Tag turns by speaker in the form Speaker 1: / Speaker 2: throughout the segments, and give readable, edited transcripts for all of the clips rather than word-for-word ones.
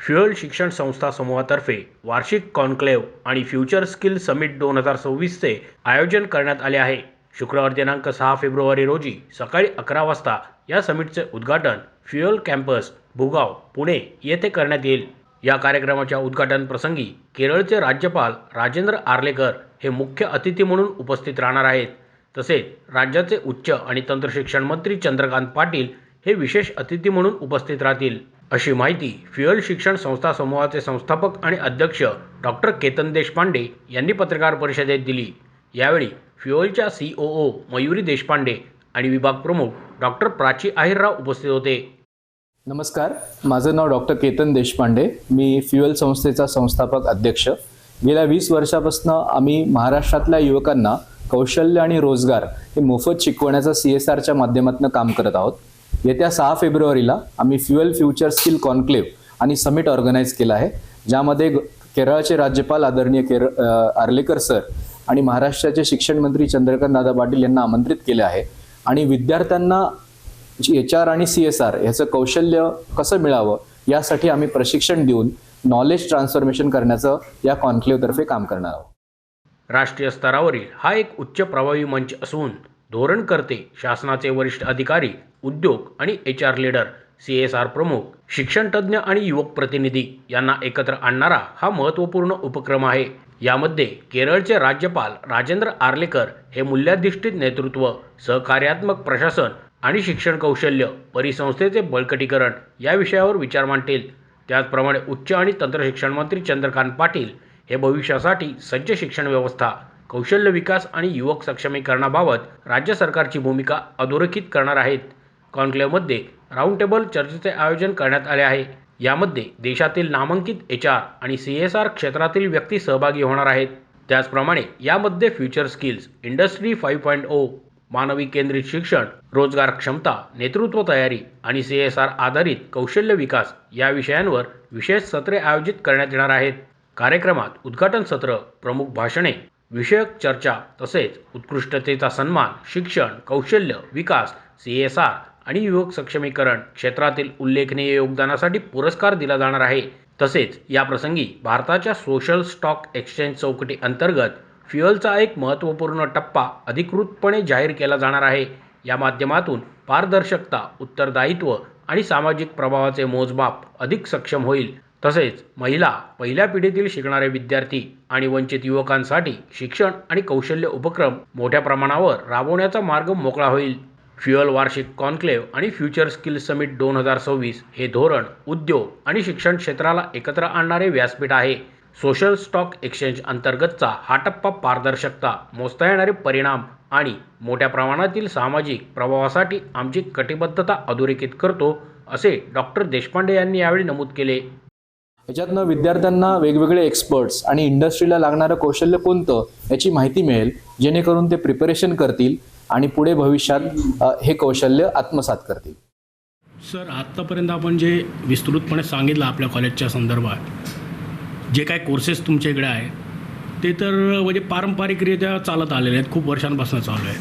Speaker 1: Fuel शिक्षण संस्था समूहातर्फे वार्षिक कॉन्क्लेव्ह आणि फ्युचर स्किल समिट 2026चे आयोजन करण्यात आले आहे. शुक्रवार दिनांक 6 फेब्रुवारी रोजी सकाळी 11 वाजता या समिटचे उद्घाटन फ्युएल कॅम्पस भुगाव पुणे येथे करण्यात येईल. या कार्यक्रमाच्या उद्घाटन प्रसंगी केरळचे राज्यपाल राजेंद्र आर्लेकर हे मुख्य अतिथी म्हणून उपस्थित राहणार आहेत. तसेच राज्याचे उच्च आणि तंत्रशिक्षण मंत्री चंद्रकांत पाटील हे विशेष अतिथी म्हणून उपस्थित राहतील, अशी माहिती फ्युएल शिक्षण संस्था समूहाचे संस्थापक आणि अध्यक्ष डॉक्टर केतन देशपांडे यांनी पत्रकार परिषदेत दिली. यावेळी फ्युएलच्या COO मयुरी देशपांडे आणि विभाग प्रमुख डॉक्टर प्राची आहिरराव उपस्थित होते.
Speaker 2: नमस्कार, माझं नाव डॉक्टर केतन देशपांडे. मी फ्युएल संस्थेचा संस्थापक अध्यक्ष. गेल्या 20 वर्षापासून आम्ही महाराष्ट्रातल्या युवकांना कौशल्य आणि रोजगार हे मोफत शिकवण्याचा CSRच्या माध्यमातून काम करत आहोत. येत्या 6 फेब्रुवारीला आम्ही फ्युएल फ्युचर स्किल कॉन्क्लेव्ह आणि समिट ऑर्गनाईज केला आहे, ज्यामध्ये केरळचे राज्यपाल आदरणीय आर्लेकर सर आणि महाराष्ट्राचे शिक्षण मंत्री चंद्रकांत दादा पाटील यांना आमंत्रित केले आहे. आणि विद्यार्थ्यांना HR आणि CSR ह्याचं कौशल्य कसं मिळावं यासाठी आम्ही प्रशिक्षण देऊन नॉलेज ट्रान्सफॉर्मेशन करण्याचं या कॉन्क्लेव्हतर्फे काम करणार आहोत.
Speaker 1: राष्ट्रीय स्तरावरील हा एक उच्च प्रभावी मंच असून धोरणकर्ते, शासनाचे वरिष्ठ अधिकारी, उद्योग आणि HR लीडर, CSR प्रमुख, शिक्षण तज्ज्ञ आणि युवक प्रतिनिधी यांना एकत्र आणणारा हा महत्त्वपूर्ण उपक्रम आहे. यामध्ये केरळचे राज्यपाल राजेंद्र आर्लेकर हे मूल्याधिष्ठित नेतृत्व, सहकार्यात्मक प्रशासन आणि शिक्षण कौशल्य परिसंस्थेचे बळकटीकरण या विषयावर विचार मांडतील. त्याचप्रमाणे उच्च आणि तंत्रशिक्षण मंत्री चंद्रकांत पाटील हे भविष्यासाठी सज्ज शिक्षण व्यवस्था, कौशल्य विकास आणि युवक सक्षमीकरणाबाबत राज्य सरकारची भूमिका अधोरेखित करणार आहेत. कॉन्क्लेव्हमध्ये राऊंड टेबल चर्चेचे आयोजन करण्यात आले आहे. यामध्ये देशातील नामांकित HR आणि CSR क्षेत्रातील व्यक्ती सहभागी होणार आहेत. त्याचप्रमाणे यामध्ये फ्युचर स्किल्स, इंडस्ट्री 5.0, मानवी केंद्रित शिक्षण, रोजगार क्षमता, नेतृत्व तयारी आणि CSR आधारित कौशल्य विकास या विषयांवर विशेष सत्रे आयोजित करण्यात येणार आहेत. कार्यक्रमात उद्घाटन सत्र, प्रमुख भाषणे, विषयक चर्चा तसेच उत्कृष्टतेचा सन्मान, शिक्षण, कौशल्य विकास, CSR आणि युवक सक्षमीकरण क्षेत्रातील उल्लेखनीय योगदानासाठी पुरस्कार दिला जाणार आहे. तसेच या प्रसंगी भारताच्या सोशल स्टॉक एक्सचेंज चौकटी अंतर्गत फ्युएलचा एक महत्त्वपूर्ण टप्पा अधिकृतपणे जाहीर केला जाणार आहे. या माध्यमातून पारदर्शकता, उत्तरदायित्व आणि सामाजिक प्रभावाचे मोजमाप अधिक सक्षम होईल. तसेच महिला, पहिल्या पिढीतील शिकणारे विद्यार्थी आणि वंचित युवकांसाठी शिक्षण आणि कौशल्य उपक्रम मोठ्या प्रमाणावर राबवण्याचा मार्ग मोकळा होईल. फ्युएल वार्षिक कॉन्क्लेव्ह आणि फ्युचर स्किल समिट 2026 हे धोरण, उद्योग आणि शिक्षण क्षेत्राला एकत्र आणणारे व्यासपीठ आहे. सोशल स्टॉक एक्सचेंज अंतर्गतचा हा टप्पा पारदर्शकता, मोजता येणारे परिणाम आणि मोठ्या प्रमाणातील सामाजिक प्रभावासाठी आमची कटिबद्धता अधोरेखित करतो, असे डॉक्टर देशपांडे यांनी यावेळी नमूद केले.
Speaker 2: याच्यातनं विद्यार्थ्यांना वेगवेगळे एक्सपर्ट्स आणि इंडस्ट्रीला लागणारं कौशल्य कोणतं याची माहिती मिळेल, जेणेकरून ते प्रिपरेशन करतील आणि पुढे भविष्यात हे कौशल्य आत्मसात करतील.
Speaker 3: सर, आत्तापर्यंत आपण जे विस्तृतपणे सांगितलं आपल्या कॉलेजच्या संदर्भात, जे काय कोर्सेस तुमच्या इकडे आहे ते तर म्हणजे पारंपरिकरित्या चालत आलेले आहेत, खूप वर्षांपासून चालू आहे.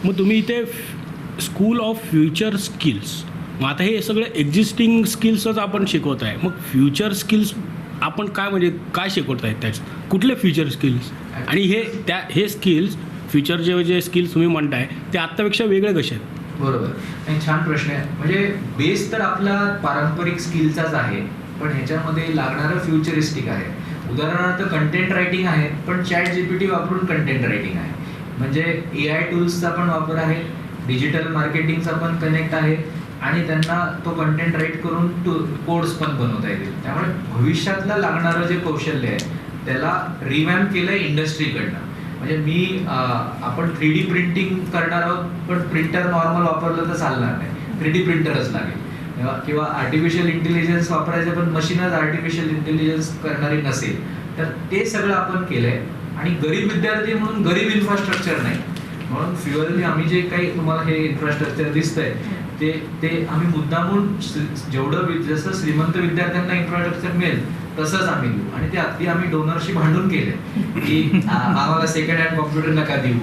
Speaker 3: मग तुम्ही इथे स्कूल ऑफ फ्युचर स्किल्स, मग आता हे सगळे एक्झिस्टिंग स्किल्सच आपण शिकवत आहे. मग फ्युचर स्किल्स आपण काय म्हणजे काय शिकवत आहेत, त्याच्यात कुठले फ्युचर स्किल्स आणि हे स्किल्स फ्युचरचे जे स्किल्स तुम्ही म्हणताय ते आत्तापेक्षा वेगळे कसे आहेत?
Speaker 4: बरोबर, आणि छान प्रश्न आहे. म्हणजे बेस तर आपला पारंपरिक स्किलचाच आहे, पण ह्याच्यामध्ये लागणारं फ्युचरिस्टिक आहे. उदाहरणार्थ कंटेंट रायटिंग आहे, पण ChatGPT वापरून कंटेंट रायटिंग आहे. म्हणजे AI टूल्सचा पण वापर आहे, डिजिटल मार्केटिंगचा पण कनेक्ट आहे आणि त्यांना तो कंटेंट राईट करून कोड्स पण बनवता येतील. त्यामुळे भविष्यातलं लागणारं जे कौशल्य आहे त्याला रिवॅम्प केलं आहे इंडस्ट्रीकडनं. म्हणजे आपण 3D प्रिंटिंग करणार आहोत, पण प्रिंटर नॉर्मल वापरलं तर चालणार नाही, 3D प्रिंटरच लागेल. किंवा आर्टिफिशियल इंटेलिजन्स वापरायचं, पण मशीनच आर्टिफिशियल इंटेलिजन्स करणारी नसेल, तर ते सगळं आपण केलंय. आणि गरीब विद्यार्थी म्हणून गरीब इन्फ्रास्ट्रक्चर नाही, म्हणून फ्युएलने आम्ही जे काही तुम्हाला हे इन्फ्रास्ट्रक्चर दिसतंय ते आम्ही मुद्दामून जेवढं जसं श्रीमंत विद्यार्थ्यांना इन्फ्रास्ट्रक्चर मिळेल तसंच आम्ही देऊ. आणि ते अगदी आम्ही डोनरशी भांडून केले की आम्हाला सेकंड हँड कॉम्प्युटर नका देऊ,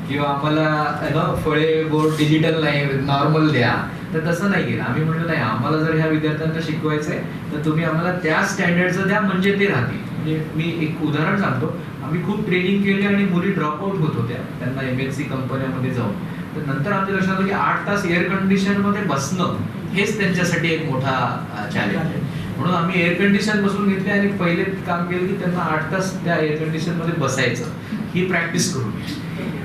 Speaker 4: किंवा आम्हाला फळे गोड डिजिटल नाही नॉर्मल द्या, तर तसं नाही केलं. आम्ही म्हणलं नाही, आम्हाला जर ह्या विद्यार्थ्यांना शिकवायचं आहे तर तुम्ही आम्हाला त्या स्टँडर्डचं द्या, म्हणजे ते राहतील. म्हणजे मी एक उदाहरण सांगतो, आम्ही खूप ट्रेनिंग केली आणि मुली ड्रॉपआउट होत होत्या त्यांना MNC कंपन्यामध्ये जाऊन. तर नंतर आमच्या लक्षात आलं की 8 तास एअर कंडिशन मध्ये बसणं हेच त्यांच्यासाठी एक मोठा चॅलेंज आहे. म्हणून आम्ही एअर कंडिशन बसून घेतले आणि पहिले काम केलं की त्यांना 8 तास त्या एअर कंडिशन मध्ये बसायचं, ही प्रॅक्टिस करून.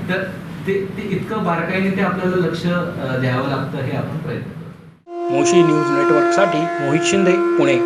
Speaker 4: तर ते इतकं बारकाईने ते आपल्याला लक्ष द्यावं लागतं, हे आपण प्रयत्न करतो.
Speaker 1: मोशी न्यूज नेटवर्कसाठी मोहित शिंदे, पुणे.